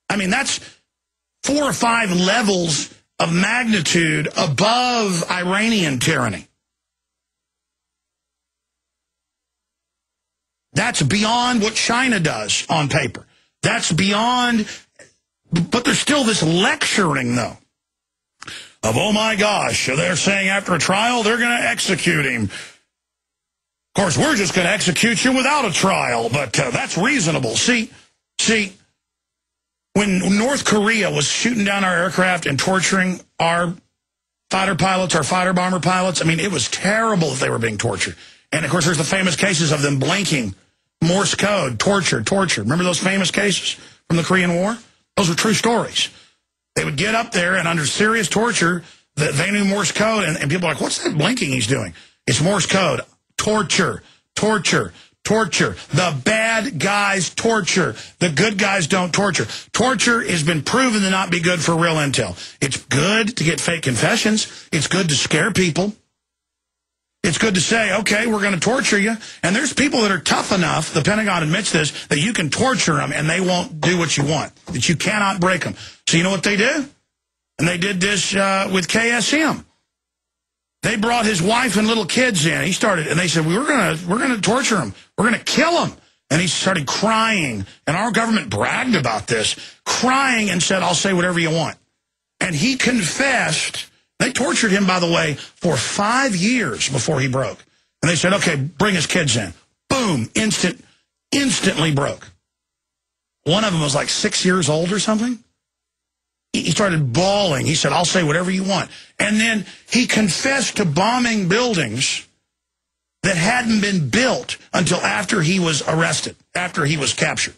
I mean, that's 4 or 5 levels of magnitude above Iranian tyranny. That's beyond what China does on paper. That's beyond, but there's still this lecturing, though, of, oh my gosh, they're saying after a trial they're going to execute him. Of course, we're just going to execute you without a trial, but that's reasonable. See, when North Korea was shooting down our aircraft and torturing our fighter pilots, our fighter bomber pilots, I mean, it was terrible that they were being tortured. And, of course, there's the famous cases of them blinking, Morse code, torture. Remember those famous cases from the Korean War? Those were true stories. They would get up there, and under serious torture, they knew Morse code, and people are like, what's that blinking he's doing? It's Morse code. Torture. The bad guys torture. The good guys don't torture. Torture has been proven to not be good for real intel. It's good to get fake confessions. It's good to scare people. It's good to say, okay, we're going to torture you. And there's people that are tough enough, the Pentagon admits this, that you can torture them and they won't do what you want, that you cannot break them. So you know what they do? And they did this with KSM. They brought his wife and little kids in. He started, and they said, we're going to torture him. We're going to kill him. And he started crying. And our government bragged about this, crying and said, I'll say whatever you want. And he confessed. They tortured him, by the way, for 5 years before he broke. And they said, okay, bring his kids in. Boom, instantly broke. One of them was like 6 years old or something. He started bawling. He said, I'll say whatever you want. And then he confessed to bombing buildings that hadn't been built until after he was arrested, after he was captured.